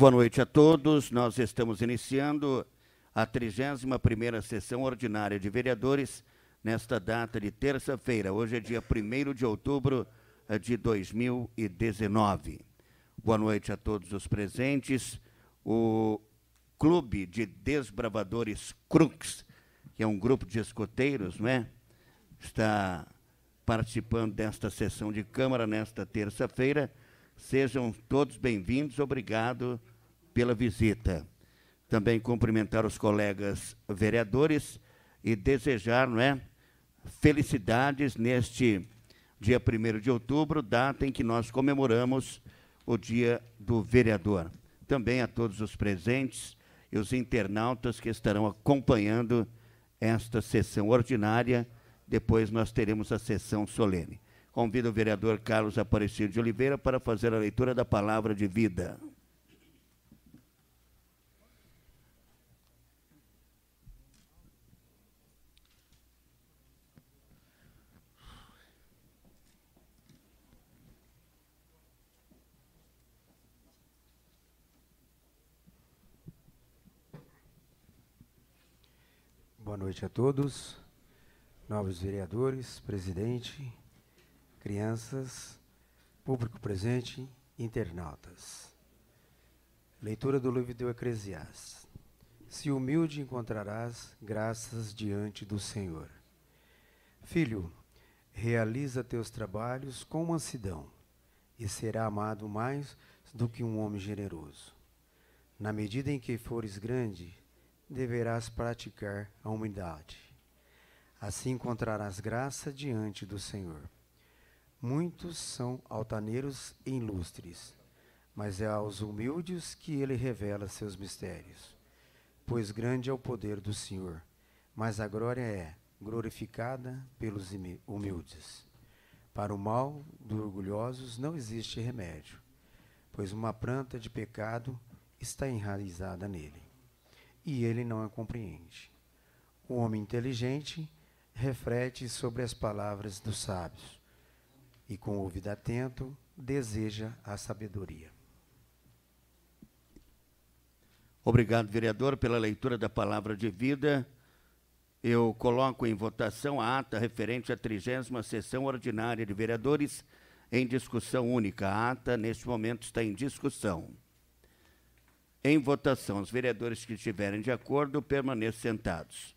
Boa noite a todos. Nós estamos iniciando a 31ª sessão ordinária de vereadores nesta data de terça-feira. Hoje é dia 1º de outubro de 2019. Boa noite a todos os presentes. O Clube de Desbravadores Crux, que é um grupo de escoteiros, não é? Está participando desta sessão de Câmara nesta terça-feira. Sejam todos bem-vindos, obrigado pela visita. Também cumprimentar os colegas vereadores e desejar, não é, felicidades neste dia 1º de outubro, data em que nós comemoramos o Dia do Vereador. Também a todos os presentes e os internautas que estarão acompanhando esta sessão ordinária. Depois nós teremos a sessão solene. Convido o vereador Carlos Aparecido de Oliveira para fazer a leitura da palavra de vida. Boa noite a todos, novos vereadores, presidente, crianças, público presente, internautas. Leitura do livro do Eclesiastes. Se humilde encontrarás graças diante do Senhor. Filho, realiza teus trabalhos com mansidão, e será amado mais do que um homem generoso. Na medida em que fores grande, deverás praticar a humildade. Assim encontrarás graça diante do Senhor. Muitos são altaneiros e ilustres, mas é aos humildes que ele revela seus mistérios. Pois grande é o poder do Senhor, mas a glória é glorificada pelos humildes. Para o mal dos orgulhosos não existe remédio, pois uma planta de pecado está enraizada nele, e ele não a compreende. O homem inteligente reflete sobre as palavras dos sábios, e com o ouvido atento deseja a sabedoria. Obrigado, vereador, pela leitura da palavra de vida. Eu coloco em votação a ata referente à 30ª sessão ordinária de vereadores em discussão única. A ata, neste momento, está em discussão. Em votação, os vereadores que estiverem de acordo permaneçam sentados.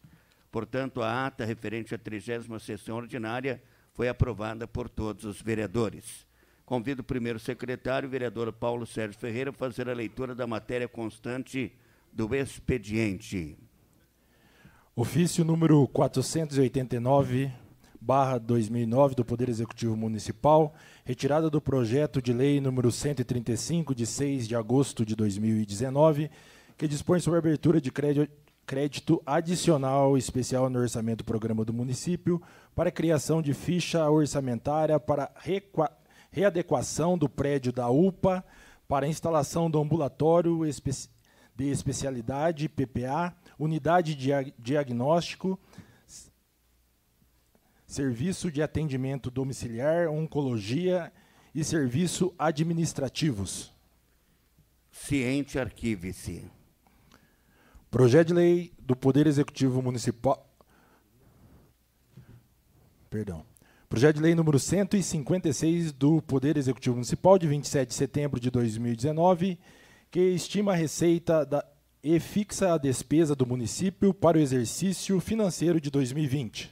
Portanto, a ata referente à 30ª sessão ordinária foi aprovada por todos os vereadores. Convido o primeiro secretário, o vereador Paulo Sérgio Ferreira, a fazer a leitura da matéria constante do expediente. Ofício número 489/2009 do Poder Executivo Municipal, retirada do projeto de lei número 135, de 6 de agosto de 2019, que dispõe sobre a abertura de crédito adicional especial no orçamento do programa do município para a criação de ficha orçamentária para readequação do prédio da UPA, para a instalação do ambulatório de especialidade, PPA, unidade de diagnóstico, serviço de atendimento domiciliar, oncologia e serviço administrativos. Ciente, arquive-se. Projeto de lei do Poder Executivo Municipal. Projeto de lei número 156 do Poder Executivo Municipal, de 27 de setembro de 2019, que estima a receita e fixa a despesa do município para o exercício financeiro de 2020.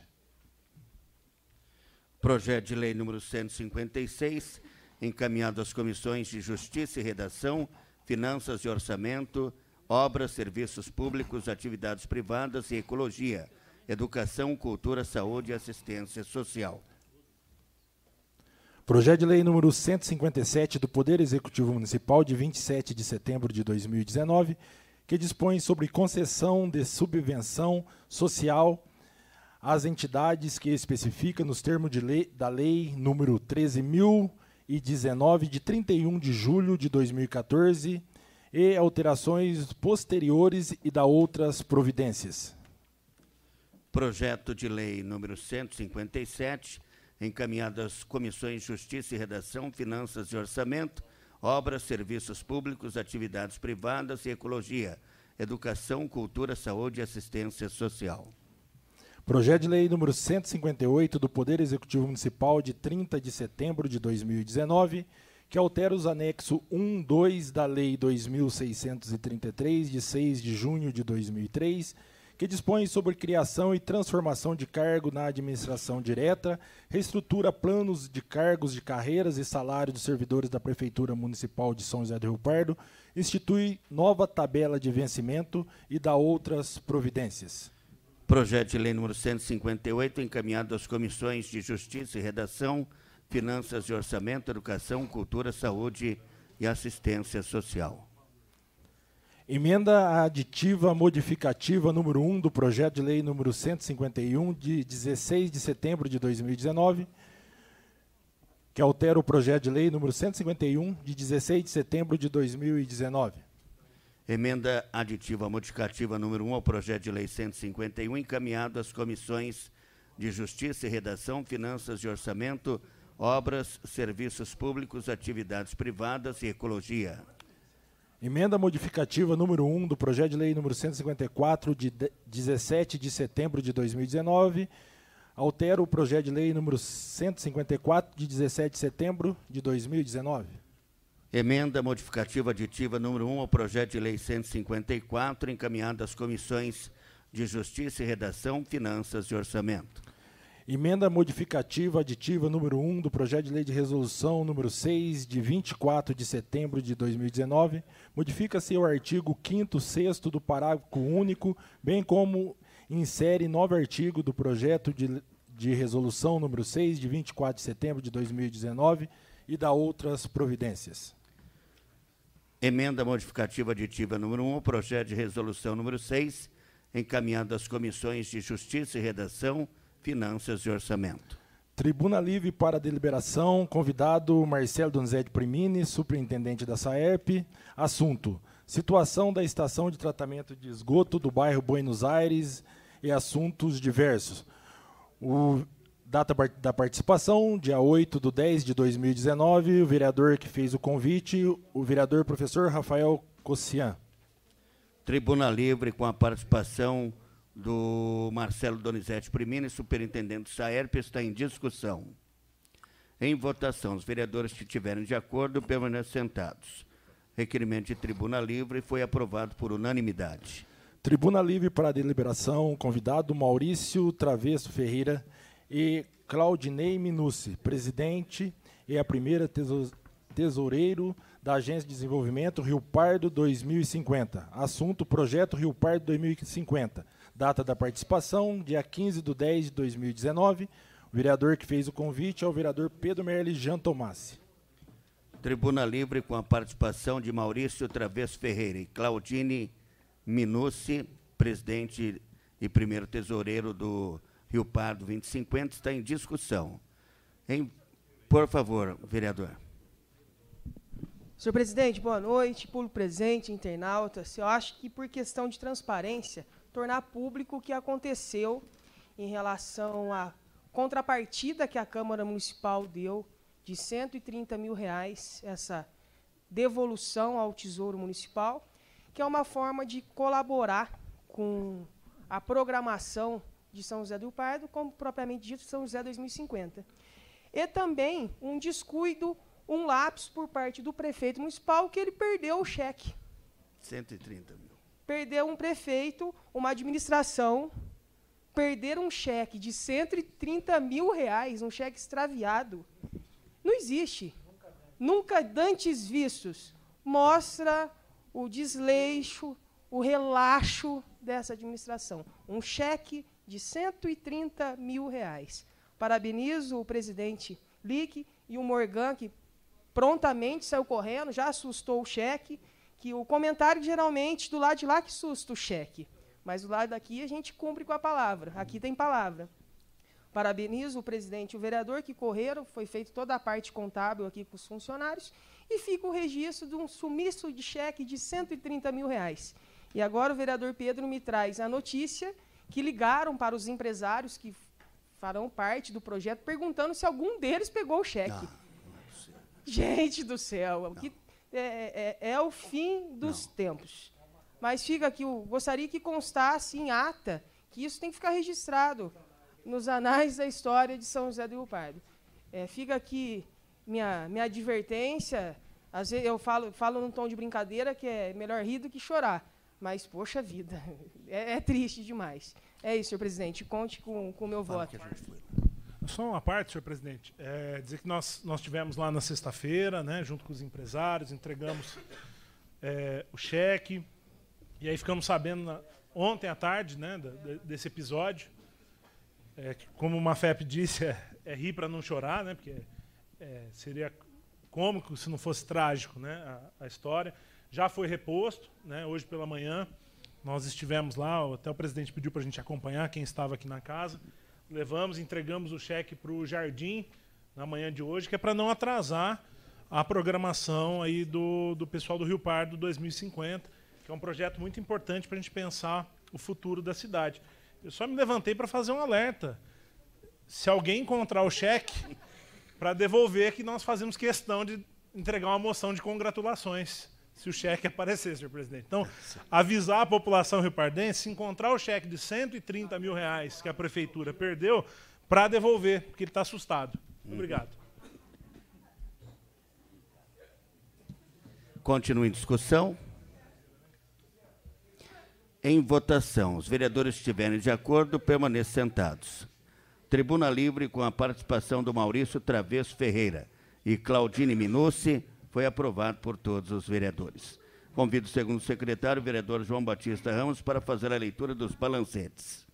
Projeto de lei número 156, encaminhado às comissões de Justiça e Redação, Finanças e Orçamento, Obras, Serviços Públicos, Atividades Privadas e Ecologia, Educação, Cultura, Saúde e Assistência Social. Projeto de lei número 157 do Poder Executivo Municipal, de 27 de setembro de 2019, que dispõe sobre concessão de subvenção social às entidades que especifica nos termos da lei número 13.019, de 31 de julho de 2014, e alterações posteriores e da outras providências. Projeto de lei número 157, encaminhado às comissões de Justiça e Redação, Finanças e Orçamento, obras, serviços públicos, atividades privadas e ecologia, educação, cultura, saúde e assistência social. Projeto de Lei número 158 do Poder Executivo Municipal de 30 de setembro de 2019, que altera os anexos 1, 2 da Lei 2.633, de 6 de junho de 2003, que dispõe sobre criação e transformação de cargo na administração direta, reestrutura planos de cargos de carreiras e salários dos servidores da Prefeitura Municipal de São José do Rio Pardo, institui nova tabela de vencimento e dá outras providências. Projeto de Lei número 158, encaminhado às comissões de Justiça e Redação, Finanças e Orçamento, Educação, Cultura, Saúde e Assistência Social. Emenda aditiva modificativa número 1 do Projeto de Lei número 151, de 16 de setembro de 2019, que altera o Projeto de Lei número 151, de 16 de setembro de 2019. Emenda aditiva modificativa número 1 ao Projeto de Lei 151, encaminhado às comissões de Justiça e Redação, Finanças e Orçamento, Obras, Serviços Públicos, Atividades Privadas e Ecologia. Emenda modificativa número 1 do Projeto de Lei número 154, de 17 de setembro de 2019, altera o Projeto de Lei número 154, de 17 de setembro de 2019. Emenda modificativa aditiva número 1 ao Projeto de Lei 154, encaminhado às comissões de Justiça e Redação, Finanças e Orçamento. Emenda modificativa aditiva número 1 do Projeto de Lei de Resolução número 6, de 24 de setembro de 2019, modifica-se o artigo 5º, 6º do parágrafo único, bem como insere novo artigo do Projeto de Resolução número 6, de 24 de setembro de 2019, e dá outras providências. Emenda modificativa aditiva número 1 ao Projeto de Resolução número 6, encaminhado às comissões de Justiça e Redação, Finanças e Orçamento. Tribuna livre para deliberação, convidado Marcelo Donizete Primini, superintendente da SAERP. Assunto: situação da estação de tratamento de esgoto do bairro Buenos Aires e assuntos diversos. Data da participação, dia 8/10/2019, o vereador que fez o convite, o vereador professor Rafael Cossian. Tribuna livre com a participação do Marcelo Donizete Primini, superintendente do SAERP, está em discussão. Em votação, os vereadores que estiverem de acordo permanecem sentados. Requerimento de tribuna livre foi aprovado por unanimidade. Tribuna livre para deliberação, convidado Maurício Travesso Ferreira e Claudinei Minucci, presidente e a primeira tesoureiro da Agência de Desenvolvimento Rio Pardo 2050. Assunto: Projeto Rio Pardo 2050. Data da participação, dia 15/10/2019. O vereador que fez o convite é o vereador Pedro Merli Jean Tomassi. Tribuna livre com a participação de Maurício Travesso Ferreira e Claudine Minucci, presidente e primeiro tesoureiro do Rio Pardo 2050, está em discussão. Por favor, vereador. Senhor presidente, boa noite, público presente, internautas. Eu acho que, por questão de transparência, tornar público o que aconteceu em relação à contrapartida que a Câmara Municipal deu de R$130 mil, essa devolução ao Tesouro Municipal, que é uma forma de colaborar com a programação de São José do Rio Pardo, como propriamente dito, São José 2050. E também um descuido, um lapso por parte do prefeito municipal, que ele perdeu o cheque. 130 mil. Perdeu um prefeito, uma administração, perder um cheque de R$130 mil, um cheque extraviado, não existe. Nunca dantes vistos. Mostra o desleixo, o relaxo dessa administração. Um cheque de R$130 mil. Parabenizo o presidente Lick e o Morgan, que prontamente saiu correndo, já assustou o cheque, que o comentário geralmente do lado de lá que assusta o cheque, mas do lado daqui a gente cumpre com a palavra, aqui tem palavra. Parabenizo o presidente e o vereador que correram, foi feita toda a parte contábil aqui com os funcionários, e fica o registro de um sumiço de cheque de R$130 mil. E agora o vereador Pedro me traz a notícia que ligaram para os empresários que farão parte do projeto, perguntando se algum deles pegou o cheque. Não, gente do céu, é o fim dos tempos. Mas fica aqui, eu gostaria que constasse em ata que isso tem que ficar registrado nos anais da história de São José do Rio Pardo. Fica aqui minha advertência. Às vezes eu falo num tom de brincadeira que é melhor rir do que chorar. Mas, poxa vida, é triste demais. É isso, senhor presidente. Conte com o meu voto. Só uma parte, senhor presidente. Dizer que nós tivemos lá na sexta-feira, né, junto com os empresários, entregamos o cheque. E aí ficamos sabendo ontem à tarde, né, desse episódio. Que, como o Mafep disse, é rir para não chorar, né, porque seria cômico se não fosse trágico, né, a história. Já foi reposto, né, hoje pela manhã. Nós estivemos lá, até o presidente pediu para a gente acompanhar quem estava aqui na casa. Levamos, entregamos o cheque para o Jardim na manhã de hoje, que é para não atrasar a programação aí do pessoal do Rio Pardo 2050, que é um projeto muito importante para a gente pensar o futuro da cidade. Eu só me levantei para fazer um alerta. Se alguém encontrar o cheque, para devolver, que nós fazemos questão de entregar uma moção de congratulações, se o cheque aparecer, senhor presidente. Então, avisar a população riopardense, se encontrar o cheque de R$130 mil que a prefeitura perdeu, para devolver, porque ele está assustado. Obrigado. Continua em discussão. Em votação, os vereadores estiverem de acordo, permaneçam sentados. Tribuna livre com a participação do Maurício Travesso Ferreira e Claudine Minucci, foi aprovado por todos os vereadores. Convido o segundo secretário, o vereador João Batista Ramos, para fazer a leitura dos balancetes.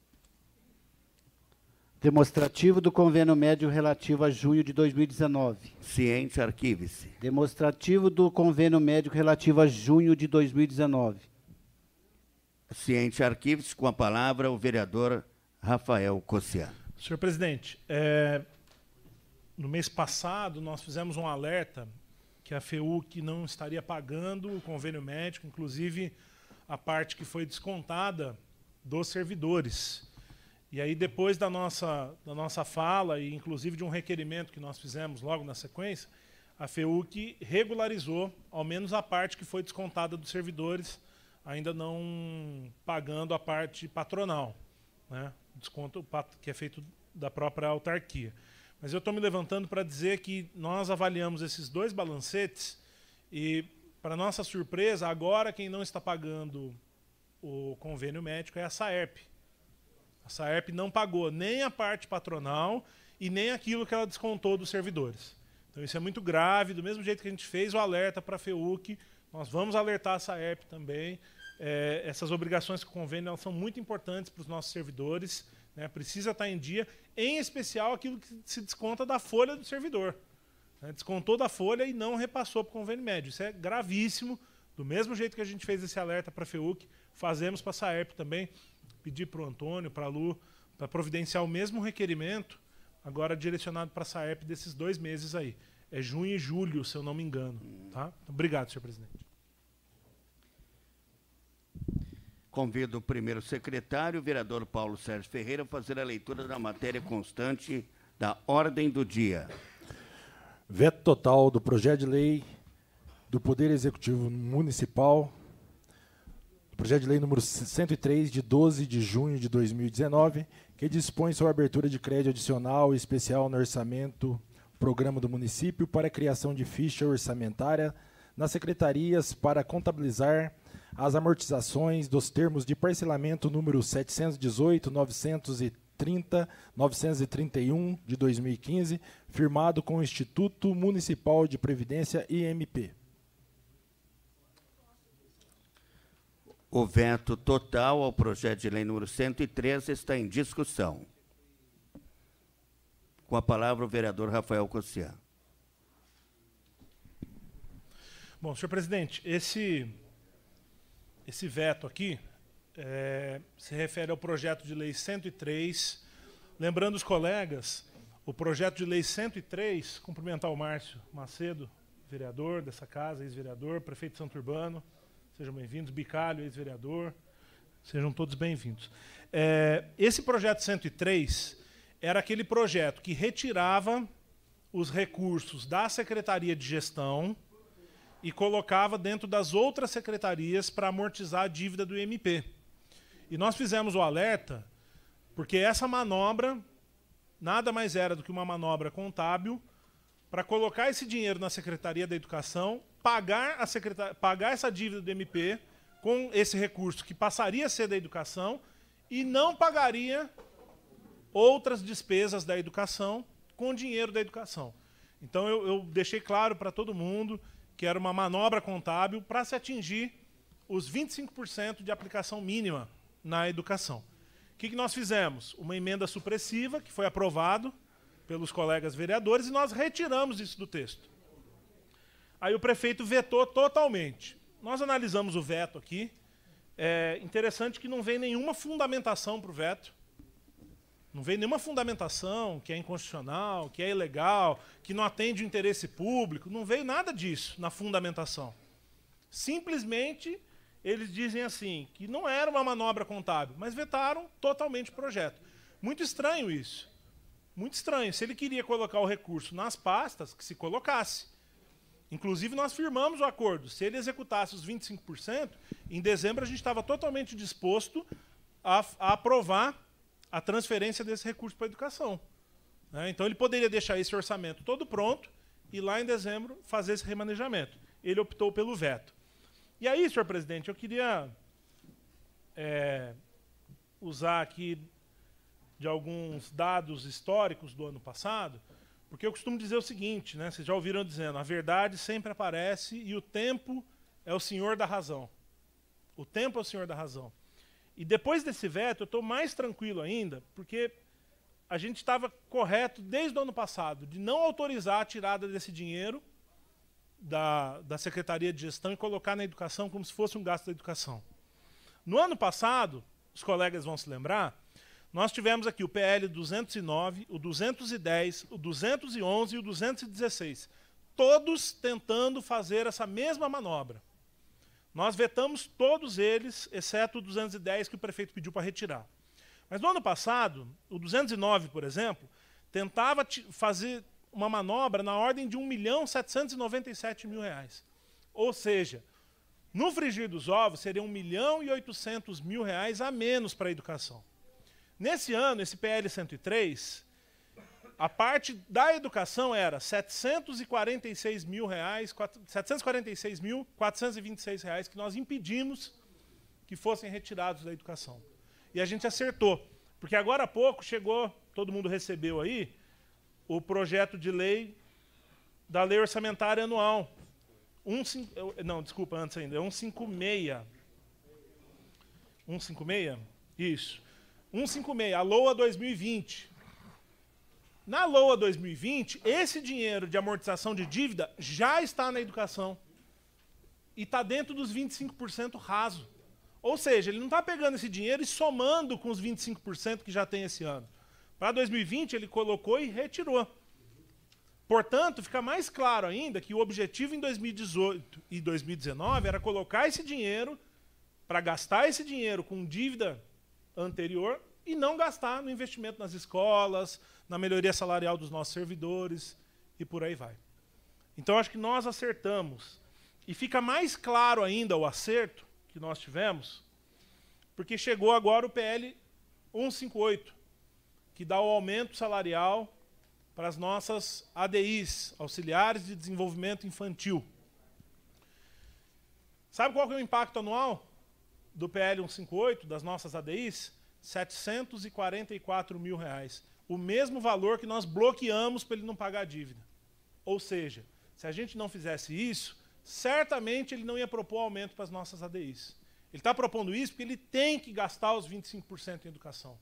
Demonstrativo do convênio médio relativo a junho de 2019. Ciente, arquive-se. Demonstrativo do convênio médio relativo a junho de 2019. Ciente, arquive-se. Com a palavra, o vereador Rafael Cossiá. Senhor presidente, no mês passado nós fizemos um alerta que a FEUC não estaria pagando o convênio médico, inclusive a parte que foi descontada dos servidores. E aí, depois da nossa fala, e inclusive de um requerimento que nós fizemos logo na sequência, a FEUC regularizou, ao menos a parte que foi descontada dos servidores, ainda não pagando a parte patronal, né? Desconto que é feito da própria autarquia. Mas eu estou me levantando para dizer que nós avaliamos esses dois balancetes e, para nossa surpresa, agora quem não está pagando o convênio médico é a Saerp. A Saerp não pagou nem a parte patronal e nem aquilo que ela descontou dos servidores. Então isso é muito grave. Do mesmo jeito que a gente fez o alerta para a FEUC, nós vamos alertar a Saerp também. Essas obrigações com o convênio, elas são muito importantes para os nossos servidores, né? Precisa estar em dia, em especial aquilo que se desconta da folha do servidor, né? Descontou da folha e não repassou para o convênio médio. Isso é gravíssimo. Do mesmo jeito que a gente fez esse alerta para a FEUC, fazemos para a Saerp também. Pedir para o Antônio, para a Lu, para providenciar o mesmo requerimento, agora direcionado para a Saerp desses 2 meses aí. É junho e julho, se eu não me engano. Tá? Obrigado, senhor presidente. Convido o primeiro secretário, o vereador Paulo Sérgio Ferreira, a fazer a leitura da matéria constante da ordem do dia. Veto total do projeto de lei do Poder Executivo Municipal, projeto de lei número 103, de 12 de junho de 2019, que dispõe sobre a abertura de crédito adicional e especial no orçamento, programa do município para a criação de ficha orçamentária nas secretarias para contabilizar as amortizações dos termos de parcelamento número 718.930.931 de 2015, firmado com o Instituto Municipal de Previdência IMP. O veto total ao projeto de lei número 103 está em discussão. Com a palavra, o vereador Rafael Cossiá. Bom, senhor presidente, esse veto aqui se refere ao projeto de lei 103. Lembrando os colegas, o projeto de lei 103, cumprimentar o Márcio Macedo, vereador dessa casa, ex-vereador, prefeito de Santo Urbano, sejam bem-vindos, Bicalho, ex-vereador, sejam todos bem-vindos. Esse projeto 103 era aquele projeto que retirava os recursos da Secretaria de Gestão e colocava dentro das outras secretarias para amortizar a dívida do IMP. E nós fizemos o alerta porque essa manobra nada mais era do que uma manobra contábil para colocar esse dinheiro na Secretaria da Educação, pagar essa dívida do MP com esse recurso que passaria a ser da educação e não pagaria outras despesas da educação com dinheiro da educação. Então eu deixei claro para todo mundo que era uma manobra contábil para se atingir os 25% de aplicação mínima na educação. O que nós fizemos? Uma emenda supressiva, que foi aprovado pelos colegas vereadores, e nós retiramos isso do texto. Aí o prefeito vetou totalmente. Nós analisamos o veto aqui. É interessante que não vem nenhuma fundamentação para o veto. Não vem nenhuma fundamentação que é inconstitucional, que é ilegal, que não atende o interesse público. Não veio nada disso na fundamentação. Simplesmente, eles dizem assim, que não era uma manobra contábil, mas vetaram totalmente o projeto. Muito estranho isso. Muito estranho. Se ele queria colocar o recurso nas pastas, que se colocasse. Inclusive, nós firmamos o acordo. Se ele executasse os 25%, em dezembro a gente estava totalmente disposto a aprovar a transferência desse recurso para a educação. Então, ele poderia deixar esse orçamento todo pronto e lá em dezembro fazer esse remanejamento. Ele optou pelo veto. E aí, senhor presidente, eu queria usar aqui de alguns dados históricos do ano passado, porque eu costumo dizer o seguinte, né, vocês já ouviram dizendo, a verdade sempre aparece e o tempo é o senhor da razão. O tempo é o senhor da razão. E depois desse veto, eu estou mais tranquilo ainda, porque a gente estava correto desde o ano passado de não autorizar a tirada desse dinheiro da Secretaria de Gestão e colocar na educação como se fosse um gasto da educação. No ano passado, os colegas vão se lembrar, nós tivemos aqui o PL 209, o 210, o 211 e o 216, todos tentando fazer essa mesma manobra. Nós vetamos todos eles, exceto o 210 que o prefeito pediu para retirar. Mas no ano passado, o 209, por exemplo, tentava fazer uma manobra na ordem de R$ 1.797.000. Ou seja, no frigir dos ovos, seria R$ 1.800.000 a menos para a educação. Nesse ano, esse PL 103, a parte da educação era R$ 746.426 que nós impedimos que fossem retirados da educação. E a gente acertou, porque agora há pouco chegou, todo mundo recebeu aí, o projeto de lei da Lei Orçamentária Anual. Não, desculpa, antes ainda, é 156. 156? Isso. 156, a LOA 2020. Na LOA 2020, esse dinheiro de amortização de dívida já está na educação. E está dentro dos 25% raso. Ou seja, ele não está pegando esse dinheiro e somando com os 25% que já tem esse ano. Para 2020, ele colocou e retirou. Portanto, fica mais claro ainda que o objetivo em 2018 e 2019 era colocar esse dinheiro para gastar esse dinheiro com dívida anterior e não gastar no investimento nas escolas, na melhoria salarial dos nossos servidores e por aí vai. Então, acho que nós acertamos. E fica mais claro ainda o acerto que nós tivemos, porque chegou agora o PL 158, que dá o aumento salarial para as nossas ADIs, Auxiliares de Desenvolvimento Infantil. Sabe qual que é o impacto anual do PL 158, das nossas ADIs? R$ 744.000. O mesmo valor que nós bloqueamos para ele não pagar a dívida. Ou seja, se a gente não fizesse isso, certamente ele não ia propor aumento para as nossas ADIs. Ele está propondo isso porque ele tem que gastar os 25% em educação.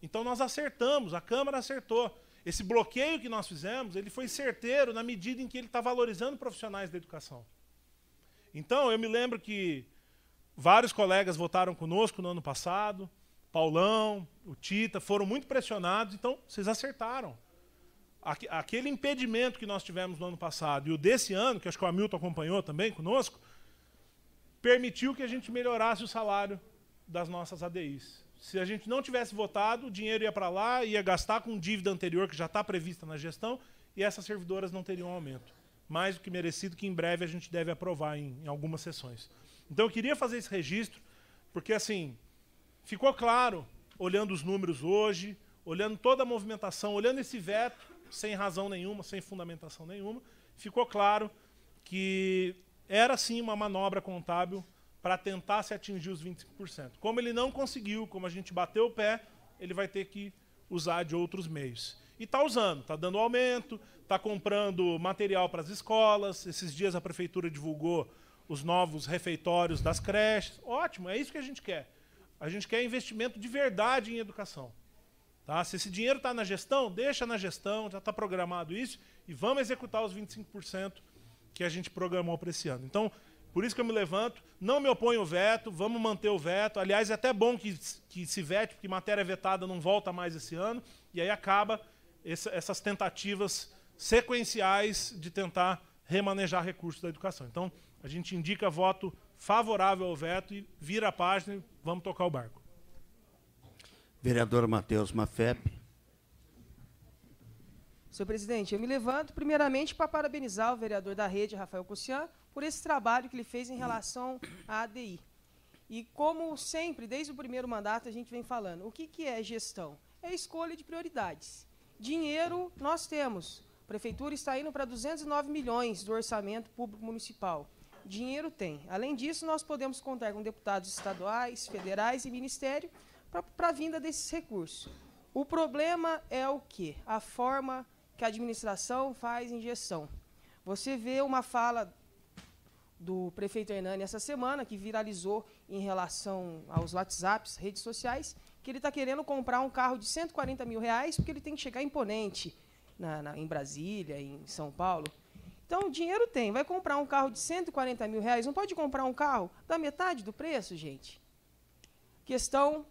Então nós acertamos, a Câmara acertou. Esse bloqueio que nós fizemos, ele foi certeiro na medida em que ele está valorizando profissionais da educação. Então, eu me lembro que vários colegas votaram conosco no ano passado, Paulão, o Tita, foram muito pressionados, então vocês acertaram. Aquele impedimento que nós tivemos no ano passado e o desse ano, que acho que o Hamilton acompanhou também conosco, permitiu que a gente melhorasse o salário das nossas ADIs. Se a gente não tivesse votado, o dinheiro ia para lá, ia gastar com dívida anterior que já está prevista na gestão, e essas servidoras não teriam aumento. mais do que merecido, que em breve a gente deve aprovar em algumas sessões. Então eu queria fazer esse registro, porque assim, ficou claro, olhando os números hoje, olhando toda a movimentação, olhando esse veto, sem razão nenhuma, sem fundamentação nenhuma, ficou claro que era sim uma manobra contábil para tentar se atingir os 25%. Como ele não conseguiu, como a gente bateu o pé, ele vai ter que usar de outros meios. E está usando, está dando aumento, está comprando material para as escolas. Esses dias a prefeitura divulgou os novos refeitórios das creches. Ótimo, é isso que a gente quer. A gente quer investimento de verdade em educação. Tá? Se esse dinheiro está na gestão, deixa na gestão, já está programado isso, e vamos executar os 25% que a gente programou para esse ano. Então, por isso que eu me levanto, não me oponho ao veto, vamos manter o veto. Aliás, é até bom que se vete, porque matéria vetada não volta mais esse ano, e aí acaba essas tentativas sequenciais de tentar remanejar recursos da educação. Então, a gente indica voto favorável ao veto e vira a página e vamos tocar o barco. Vereador Matheus Mafep. Senhor presidente, eu me levanto primeiramente para parabenizar o vereador da rede, Rafael Cussian, por esse trabalho que ele fez em relação à ADI. E como sempre, desde o primeiro mandato, a gente vem falando, o que é gestão? É escolha de prioridades. Dinheiro nós temos. A prefeitura está indo para 209 milhões do orçamento público municipal. Dinheiro tem. Além disso, nós podemos contar com deputados estaduais, federais e ministério para a vinda desses recursos. O problema é o quê? A forma que a administração faz em gestão. Você vê uma fala do prefeito Hernani essa semana, que viralizou em relação aos WhatsApps, redes sociais, que ele está querendo comprar um carro de 140 mil reais porque ele tem que chegar imponente em Brasília, em São Paulo. Então, o dinheiro tem. Vai comprar um carro de 140 mil reais, não pode comprar um carro da metade do preço, gente? Questão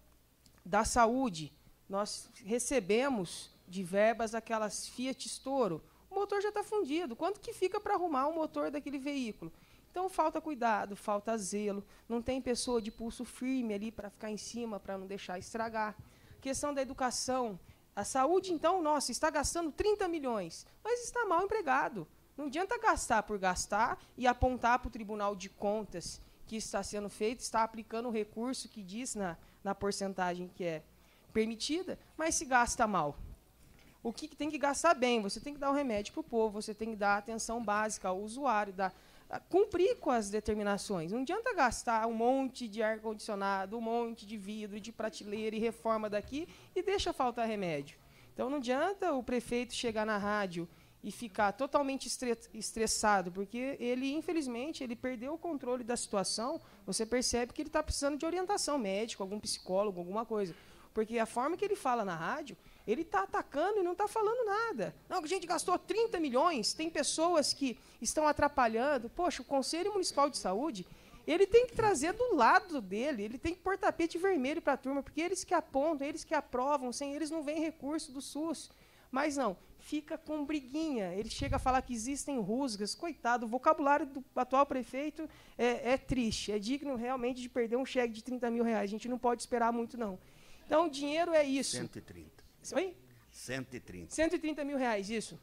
da saúde. Nós recebemos de verbas aquelas Fiat Storo. O motor já está fundido. Quanto que fica para arrumar o motor daquele veículo? Então, falta cuidado, falta zelo. Não tem pessoa de pulso firme ali para ficar em cima, para não deixar estragar. Questão da educação. A saúde, então, nossa, está gastando 30 milhões, mas está mal empregado. Não adianta gastar por gastar e apontar para o Tribunal de Contas que está sendo feito, está aplicando o recurso que diz na porcentagem que é permitida, mas se gasta mal. O que tem que gastar bem? Você tem que dar o remédio para o povo, você tem que dar atenção básica ao usuário, cumprir com as determinações. Não adianta gastar um monte de ar-condicionado, um monte de vidro, de prateleira e reforma daqui e deixa faltar remédio. Então, não adianta o prefeito chegar na rádio e ficar totalmente estressado, porque ele, infelizmente, ele perdeu o controle da situação. Você percebe que ele está precisando de orientação médica, algum psicólogo, alguma coisa. Porque a forma que ele fala na rádio, ele está atacando e não está falando nada. Não, a gente gastou 30 milhões, tem pessoas que estão atrapalhando. Poxa, o Conselho Municipal de Saúde, ele tem que trazer do lado dele, ele tem que pôr tapete vermelho para a turma, porque eles que apontam, eles que aprovam, sem eles não vem recurso do SUS. Mas não, fica com briguinha. Ele chega a falar que existem rusgas. Coitado, o vocabulário do atual prefeito é triste, é digno realmente de perder um cheque de 30 mil reais. A gente não pode esperar muito, não. Então, o dinheiro é isso. 130. Oi? 130. 130 mil reais, isso.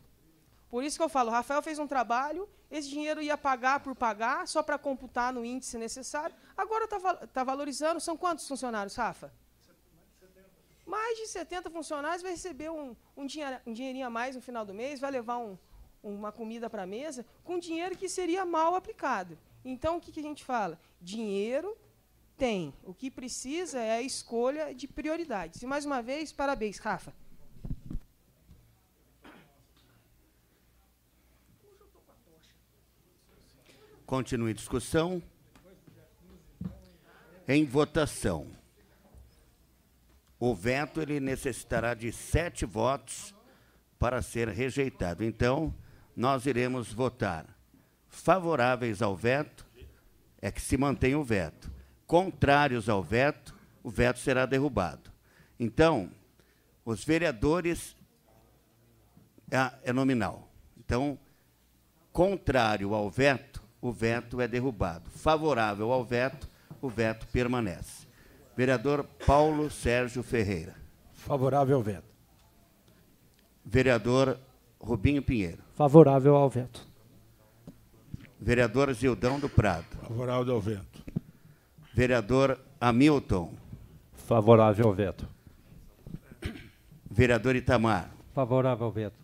Por isso que eu falo, o Rafael fez um trabalho, esse dinheiro ia pagar por pagar, só para computar no índice necessário. Agora está valorizando. São quantos funcionários, Rafa? Mais de 70 funcionários, vai receber um dinheirinho a mais no final do mês, vai levar uma comida para a mesa, com dinheiro que seria mal aplicado. Então, o que a gente fala? Dinheiro tem. O que precisa é a escolha de prioridades. E, mais uma vez, parabéns, Rafa. Continue a discussão. Em votação. O veto ele necessitará de 7 votos para ser rejeitado. Então, nós iremos votar favoráveis ao veto, é que se mantém o veto. Contrários ao veto, o veto será derrubado. Então, os vereadores é nominal. Então, contrário ao veto, o veto é derrubado. Favorável ao veto, o veto permanece. Vereador Paulo Sérgio Ferreira. Favorável ao veto. Vereador Rubinho Pinheiro. Favorável ao veto. Vereador Gildão do Prado. Favorável ao veto. Vereador Hamilton. Favorável ao veto. Vereador Itamar. Favorável ao veto.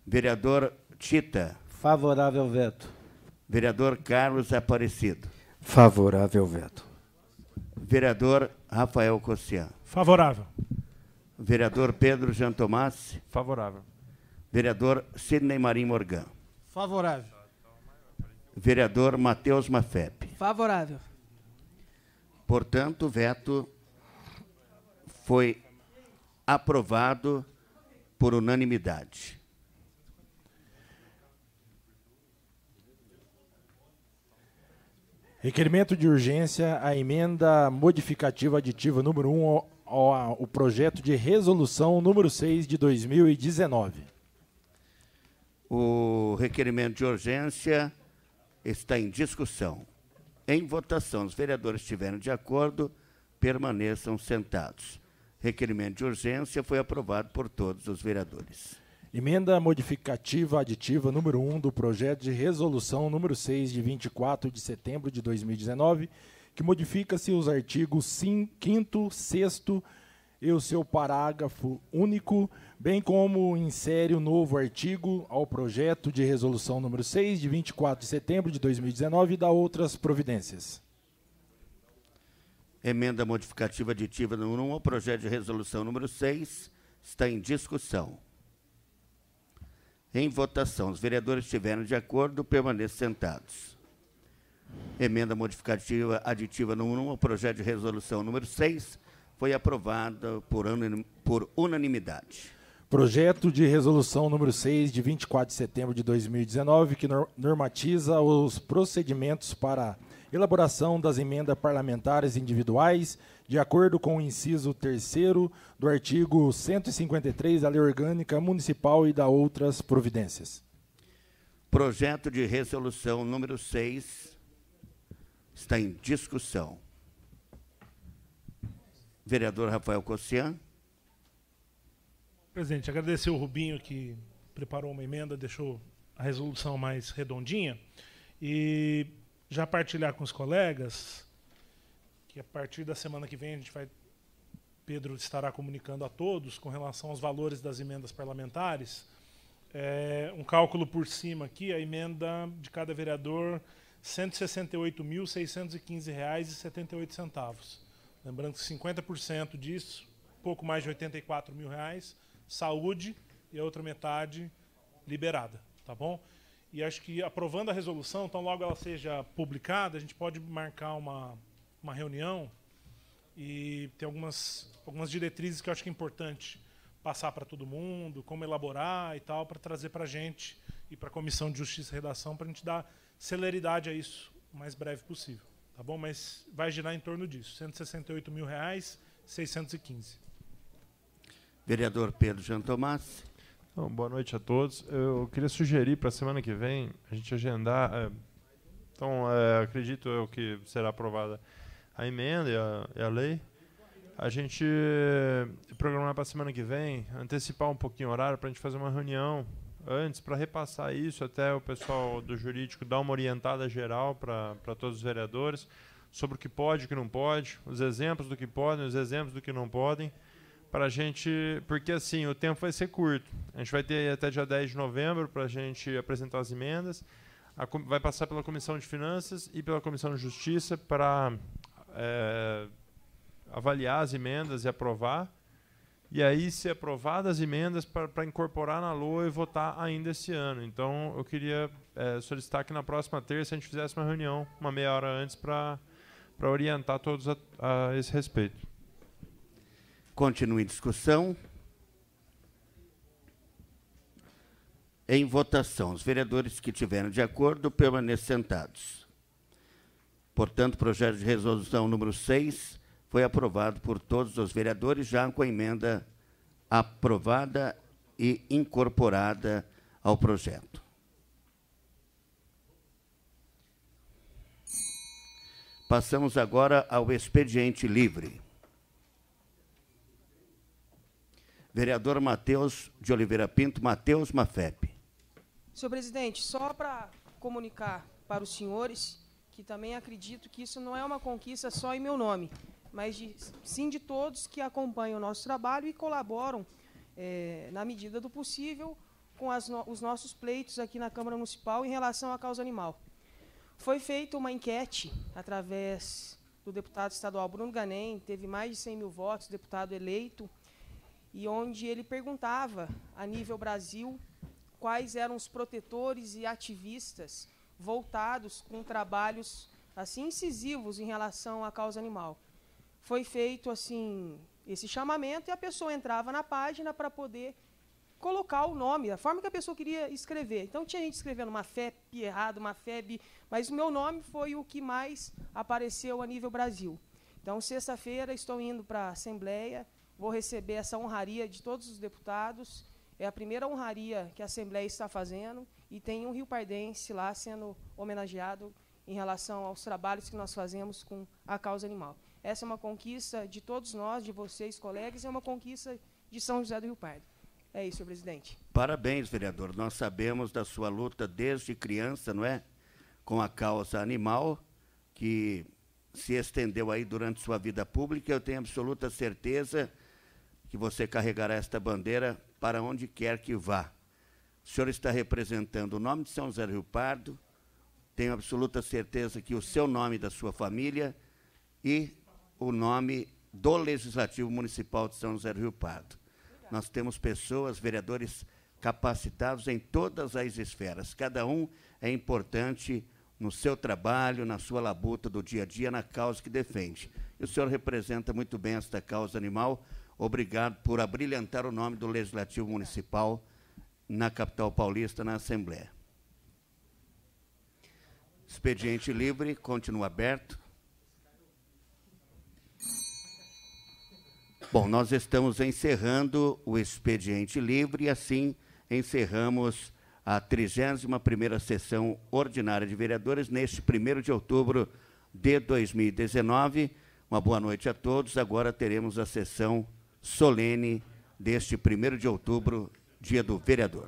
Vereador Tita. Favorável ao veto. Vereador Carlos Aparecido. Favorável ao veto. Vereador Rafael Cossian. Favorável. Vereador Pedro Jean Tomás. Favorável. Vereador Sidney Marim Morgan. Favorável. Vereador Matheus Mafep. Favorável. Portanto, o veto foi aprovado por unanimidade. Requerimento de urgência à emenda modificativa aditiva número 1 ao projeto de resolução número 6 de 2019. O requerimento de urgência está em discussão. Em votação, os vereadores estiverem de acordo, permaneçam sentados. Requerimento de urgência foi aprovado por todos os vereadores. Emenda modificativa aditiva número 1 do projeto de resolução número 6 de 24 de setembro de 2019, que modifica-se os artigos 5º, 6º e o seu parágrafo único, bem como insere o novo artigo ao projeto de resolução número 6 de 24 de setembro de 2019 e dá outras providências. Emenda modificativa aditiva número 1 ao projeto de resolução número 6 está em discussão. Em votação, os vereadores estiverem de acordo, permaneçam sentados. Emenda modificativa aditiva número 1 ao projeto de resolução número 6 foi aprovada por unanimidade. Projeto de resolução número 6 de 24 de setembro de 2019, que normatiza os procedimentos para elaboração das emendas parlamentares individuais, de acordo com o inciso 3º do artigo 153 da Lei Orgânica Municipal e da outras providências. Projeto de resolução número 6 está em discussão. Vereador Rafael Cossian. Presidente, agradecer o Rubinho que preparou uma emenda, deixou a resolução mais redondinha e já partilhar com os colegas que a partir da semana que vem Pedro estará comunicando a todos com relação aos valores das emendas parlamentares. Um cálculo por cima aqui, a emenda de cada vereador, R$ 168.615,78. Lembrando que 50% disso, pouco mais de R$ 84 mil, saúde e a outra metade liberada, tá bom? E acho que aprovando a resolução, então logo ela seja publicada, a gente pode marcar uma reunião e ter algumas diretrizes que eu acho que é importante passar para todo mundo, como elaborar e tal, para trazer para a gente e para a Comissão de Justiça e Redação, para a gente dar celeridade a isso o mais breve possível, tá bom? Mas vai girar em torno disso, R$ 168.615. Vereador Pedro Jean Tomás. Então, boa noite a todos. Eu queria sugerir para a semana que vem a gente agendar. Acredito eu que será aprovada a emenda e a lei. A gente programar para a semana que vem, antecipar um pouquinho o horário para a gente fazer uma reunião antes para repassar isso, até o pessoal do jurídico dar uma orientada geral para todos os vereadores sobre o que pode e o que não pode, os exemplos do que podem, os exemplos do que não podem, para a gente, porque assim, o tempo vai ser curto. A gente vai ter até dia 10 de novembro para a gente apresentar as emendas, vai passar pela Comissão de Finanças e pela Comissão de Justiça para avaliar as emendas e aprovar, e aí ser aprovadas as emendas para incorporar na LOA e votar ainda esse ano. Então, eu queria solicitar que na próxima terça a gente fizesse uma reunião, uma meia hora antes, para orientar todos a esse respeito. Continue em discussão. Em votação, os vereadores que estiverem de acordo permaneçam sentados. Portanto, o projeto de resolução número 6 foi aprovado por todos os vereadores, já com a emenda aprovada e incorporada ao projeto. Passamos agora ao expediente livre. Vereador Matheus de Oliveira Pinto, Matheus Mafep. Senhor presidente, só para comunicar para os senhores que também acredito que isso não é uma conquista só em meu nome, mas sim de todos que acompanham o nosso trabalho e colaboram, na medida do possível, com os nossos pleitos aqui na Câmara Municipal em relação à causa animal. Foi feita uma enquete através do deputado estadual Bruno Ganem, teve mais de 100 mil votos, deputado eleito, e onde ele perguntava, a nível Brasil, quais eram os protetores e ativistas voltados com trabalhos assim incisivos em relação à causa animal. Foi feito assim esse chamamento e a pessoa entrava na página para poder colocar o nome, a forma que a pessoa queria escrever. Então, tinha gente escrevendo uma FEP errado, uma FEB, mas o meu nome foi o que mais apareceu a nível Brasil. Então, sexta-feira, estou indo para a Assembleia, vou receber essa honraria de todos os deputados. É a primeira honraria que a Assembleia está fazendo e tem um riopardense lá sendo homenageado em relação aos trabalhos que nós fazemos com a causa animal. Essa é uma conquista de todos nós, de vocês, colegas, é uma conquista de São José do Rio Pardo. É isso, senhor presidente. Parabéns, vereador. Nós sabemos da sua luta desde criança, não é? Com a causa animal, que se estendeu aí durante sua vida pública. Eu tenho absoluta certeza que você carregará esta bandeira para onde quer que vá. O senhor está representando o nome de São José do Rio Pardo, tenho absoluta certeza que o seu nome da sua família e o nome do Legislativo Municipal de São José do Rio Pardo. Nós temos pessoas, vereadores capacitados em todas as esferas. Cada um é importante no seu trabalho, na sua labuta do dia a dia, na causa que defende. E o senhor representa muito bem esta causa animal. Obrigado por abrilhantar o nome do Legislativo Municipal na capital paulista, na Assembleia. Expediente livre, continua aberto. Bom, nós estamos encerrando o expediente livre e assim encerramos a 31ª sessão ordinária de vereadores neste 1º de outubro de 2019. Uma boa noite a todos. Agora teremos a sessão solene deste 1º de outubro, dia do vereador.